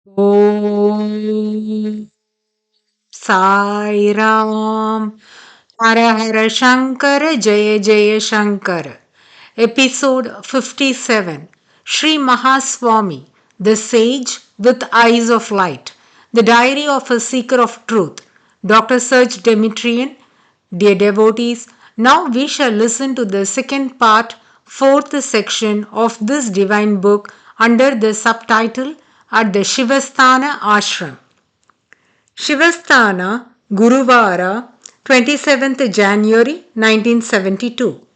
Aum Sairam. Hara Hara Shankara, Jaya Jaya Shankara. Episode 57. Sri Mahaswami, the Sage with Eyes of Light. The Diary of a Seeker of Truth. Dr.Serge Demetrian. Dear devotees, now we shall listen to the second part, fourth section of this divine book under the subtitle At the Shivasthana Ashram. Shivasthana, Guruvara, 27th January 1972.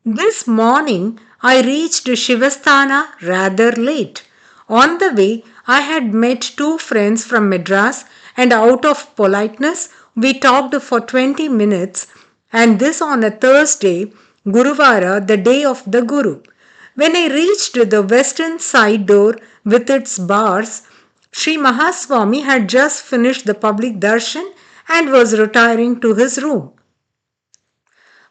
This morning I reached Shivasthana rather late. On the way, I had met two friends from Madras, and out of politeness, we talked for 20 minutes, and this on a Thursday, Guruvara, the day of the Guru. When I reached the western side door with its bars, Sri Mahaswami had just finished the public darshan and was retiring to his room.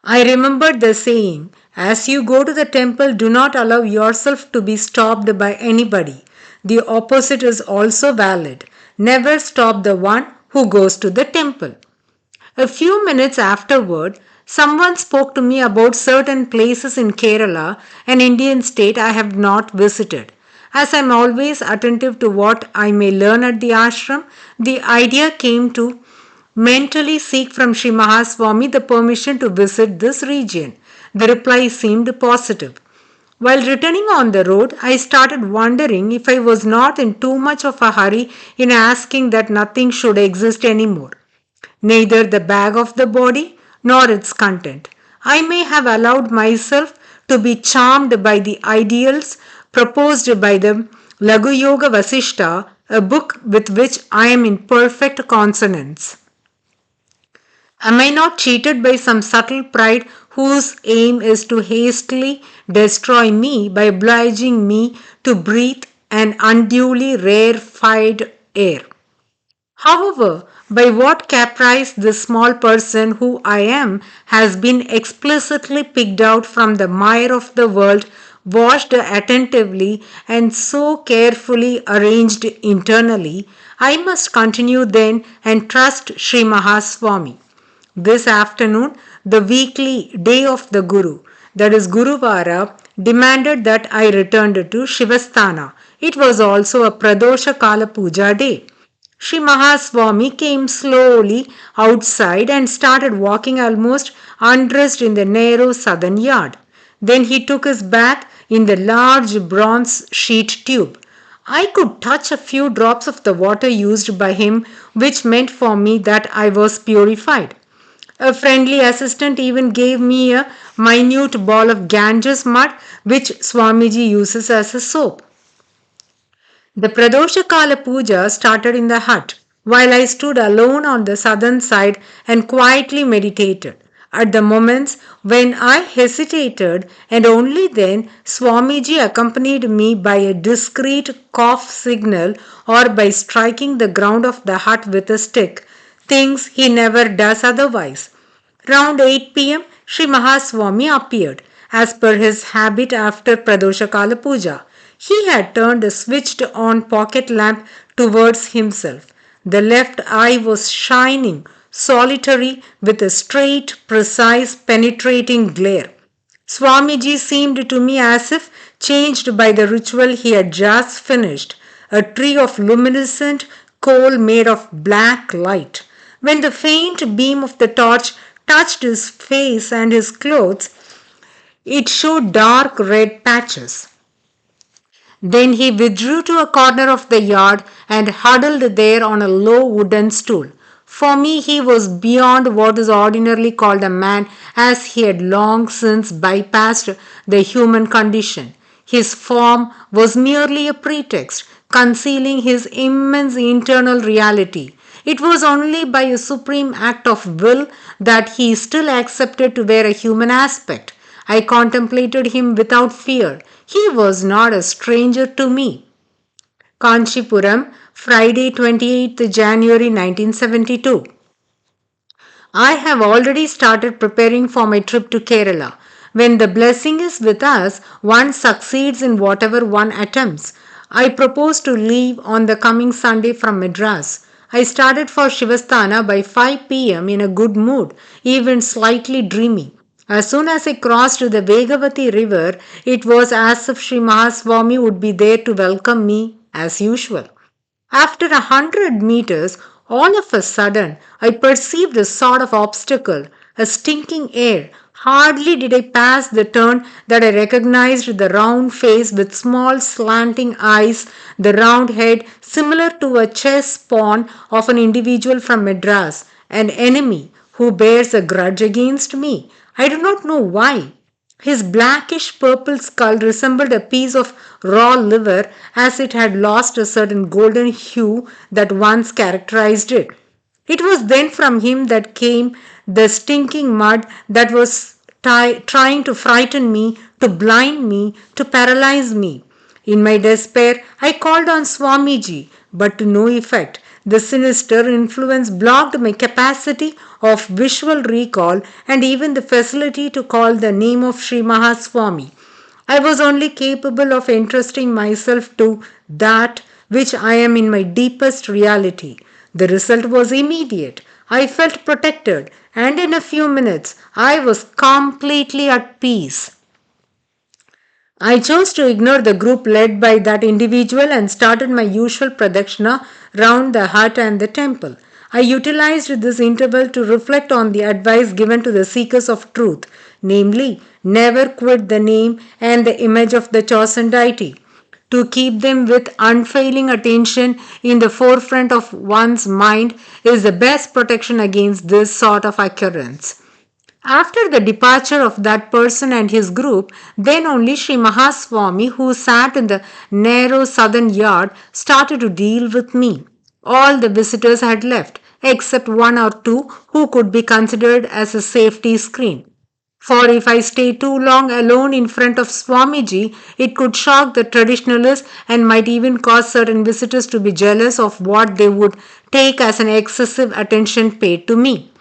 I remembered the saying, as you go to the temple, do not allow yourself to be stopped by anybody. The opposite is also valid. Never stop the one who goes to the temple. A few minutes afterward, someone spoke to me about certain places in Kerala, an Indian state I have not visited. As I am always attentive to what I may learn at the ashram, the idea came to mentally seek from Sri Mahaswami the permission to visit this region. The reply seemed positive. While returning on the road, I started wondering if I was not in too much of a hurry in asking that nothing should exist anymore, neither the bag of the body nor its content. I may have allowed myself to be charmed by the ideals proposed by the Lagu Yoga Vasishta, a book with which I am in perfect consonance. Am I not cheated by some subtle pride whose aim is to hastily destroy me by obliging me to breathe an unduly rarefied air? However, by what caprice this small person who I am has been explicitly picked out from the mire of the world, washed attentively, and so carefully arranged internally, I must continue then and trust Sri Mahaswami. This afternoon, the weekly day of the Guru, that is Guruvara, demanded that I returned to Shivasthana. It was also a Pradosha Kala Puja day. Sri Mahaswami came slowly outside and started walking almost undressed in the narrow southern yard. Then he took his bath in the large bronze sheet tube. I could touch a few drops of the water used by him, which meant for me that I was purified. A friendly assistant even gave me a minute ball of Ganges mud, which Swamiji uses as a soap. The Pradosha Kala Puja started in the hut, while I stood alone on the southern side and quietly meditated. At the moments when I hesitated, and only then, Swamiji accompanied me by a discreet cough signal or by striking the ground of the hut with a stick, things he never does otherwise. Round 8 p.m., Sri Mahaswami appeared, as per his habit after Pradosha Kala Puja. He had turned a switched on pocket lamp towards himself. The left eye was shining, solitary, with a straight, precise, penetrating glare. Swamiji seemed to me as if changed by the ritual he had just finished, a tree of luminescent coal made of black light. When the faint beam of the torch touched his face and his clothes, it showed dark red patches. Then he withdrew to a corner of the yard and huddled there on a low wooden stool. For me, he was beyond what is ordinarily called a man, as he had long since bypassed the human condition. His form was merely a pretext, concealing his immense internal reality. It was only by a supreme act of will that he still accepted to wear a human aspect. I contemplated him without fear. He was not a stranger to me. Kanchipuram, Friday 28th January 1972. I have already started preparing for my trip to Kerala. When the blessing is with us, one succeeds in whatever one attempts. I proposed to leave on the coming Sunday from Madras. I started for Shivasthana by 5 p.m. in a good mood, even slightly dreamy. As soon as I crossed the Vegavati river, it was as if Sri Mahaswami would be there to welcome me as usual. After 100 meters, all of a sudden, I perceived a sort of obstacle, a stinking air. Hardly did I pass the turn that I recognized the round face with small slanting eyes, the round head similar to a chess pawn of an individual from Madras, an enemy who bears a grudge against me. I do not know why. His blackish purple skull resembled a piece of raw liver as it had lost a certain golden hue that once characterized it. It was then from him that came the stinking mud that was trying to frighten me, to blind me, to paralyze me. In my despair, I called on Swamiji, but to no effect. The sinister influence blocked my capacity of visual recall and even the facility to call the name of Sri Mahaswami. I was only capable of entrusting myself to that which I am in my deepest reality. The result was immediate. I felt protected, and in a few minutes I was completely at peace. I chose to ignore the group led by that individual and started my usual pradakshina round the hut and the temple. I utilized this interval to reflect on the advice given to the seekers of truth, namely, never quit the name and the image of the chosen deity. To keep them with unfailing attention in the forefront of one's mind is the best protection against this sort of occurrence. After the departure of that person and his group, then only Sri Mahaswami, who sat in the narrow southern yard, started to deal with me. All the visitors had left, except one or two who could be considered as a safety screen. For if I stay too long alone in front of Swamiji, it could shock the traditionalists and might even cause certain visitors to be jealous of what they would take as an excessive attention paid to me.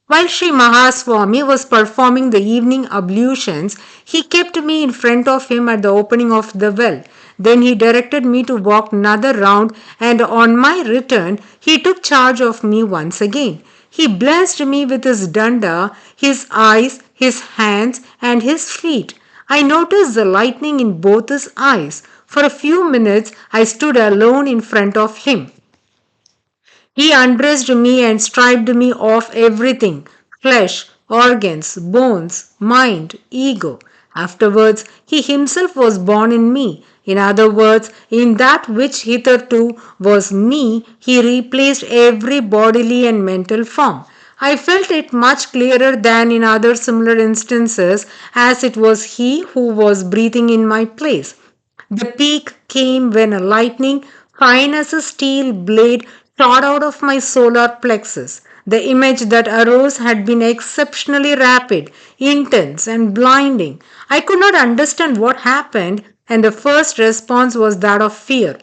While Sri Mahaswami was performing the evening ablutions, he kept me in front of him at the opening of the well. Then he directed me to walk another round, and on my return, he took charge of me once again. He blessed me with his danda, his eyes, his hands, and his feet. I noticed the lightning in both his eyes. For a few minutes, I stood alone in front of him. He undressed me and stripped me of everything: flesh, organs, bones, mind, ego. Afterwards, he himself was born in me. In other words, in that which hitherto was me, he replaced every bodily and mental form. I felt it much clearer than in other similar instances, as it was he who was breathing in my place. The peak came when a lightning, fine as a steel blade, shot out of my solar plexus. The image that arose had been exceptionally rapid, intense, and blinding. I could not understand what happened, and the first response was that of fear.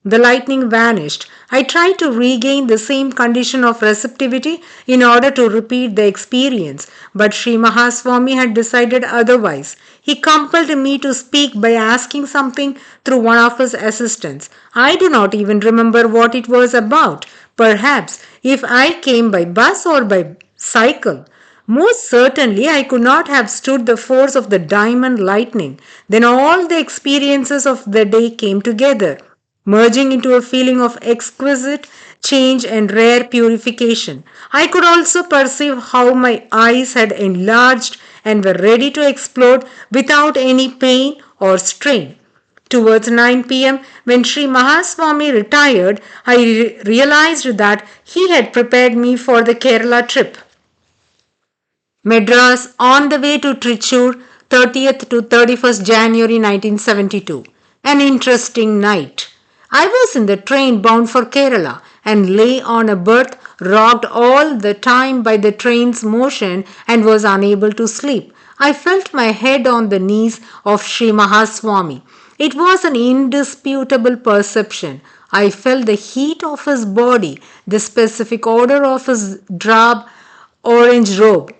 The lightning vanished. I tried to regain the same condition of receptivity in order to repeat the experience, but Sri Mahaswami had decided otherwise. He compelled me to speak by asking something through one of his assistants. I do not even remember what it was about. Perhaps if I came by bus or by cycle. Most certainly, I could not have stood the force of the diamond lightning. Then all the experiences of the day came together, merging into a feeling of exquisite change and rare purification. I could also perceive how my eyes had enlarged and were ready to explode without any pain or strain. Towards 9 p.m., when Sri Mahaswami retired, I realized that he had prepared me for the Kerala trip. Madras on the way to Trichur, 30th to 31st January 1972. An interesting night. I was in the train bound for Kerala and lay on a berth rocked all the time by the train's motion and was unable to sleep. I felt my head on the knees of Sri Mahaswami. It was an indisputable perception. I felt the heat of his body, the specific odor of his drab orange robe,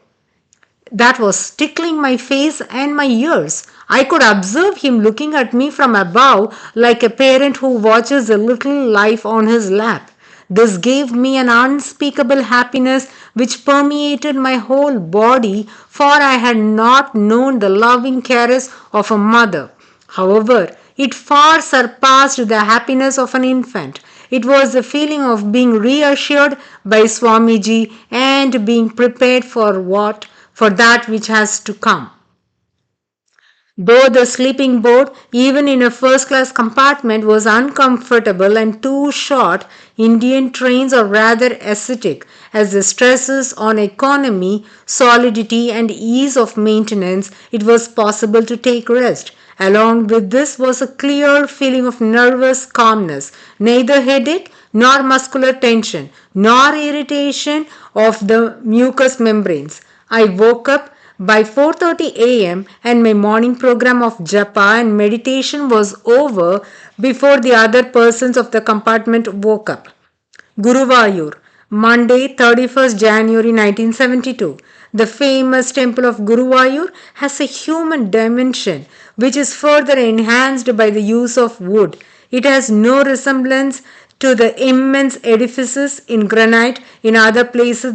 that was tickling my face and my ears. I could observe him looking at me from above like a parent who watches a little life on his lap. This gave me an unspeakable happiness which permeated my whole body, for I had not known the loving caress of a mother. However, it far surpassed the happiness of an infant. It was the feeling of being reassured by Swamiji and being prepared for that which has to come. Though the sleeping boat, even in a first class compartment, was uncomfortable and too short, Indian trains are rather ascetic, as the stresses on economy, solidity, and ease of maintenance, it was possible to take rest. Along with this was a clear feeling of nervous calmness, neither headache nor muscular tension, nor irritation of the mucous membranes. I woke up by 4:30 a.m. and my morning program of japa and meditation was over before the other persons of the compartment woke up. Guruvayur, Monday, 31st January 1972. The famous temple of Guruvayur has a human dimension which is further enhanced by the use of wood. It has no resemblance to the immense edifices in granite in other places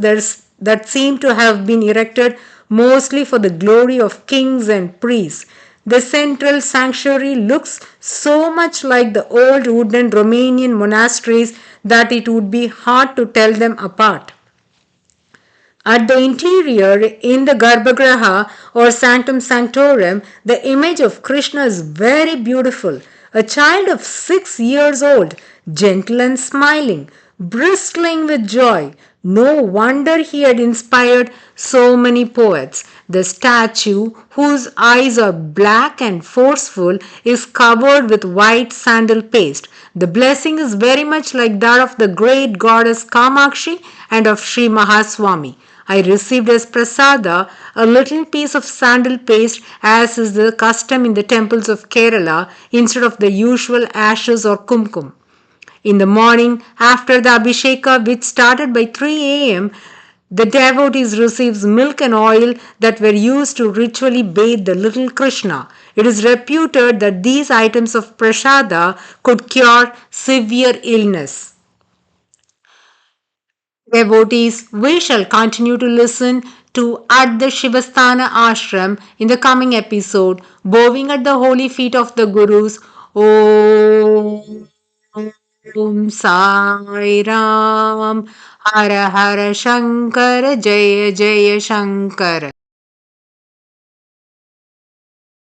that seem to have been erected mostly for the glory of kings and priests. The central sanctuary looks so much like the old wooden Romanian monasteries that it would be hard to tell them apart. At the interior, in the Garbhagriha or Sanctum Sanctorum, the image of Krishna is very beautiful. A child of 6 years old, gentle and smiling, bristling with joy. No wonder he had inspired so many poets. The statue, whose eyes are black and forceful, is covered with white sandal paste. The blessing is very much like that of the great goddess Kamakshi and of Sri Mahaswami. I received as prasada a little piece of sandal paste, as is the custom in the temples of Kerala, instead of the usual ashes or kumkum. In the morning, after the Abhisheka, which started by 3 a.m., the devotees receives milk and oil that were used to ritually bathe the little Krishna. It is reputed that these items of prasada could cure severe illness. Devotees, we shall continue to listen to At the Shivasthana Ashram in the coming episode, bowing at the holy feet of the Gurus. Om Sairam. Hara Hara Shankara, Jaya Jaya Shankara.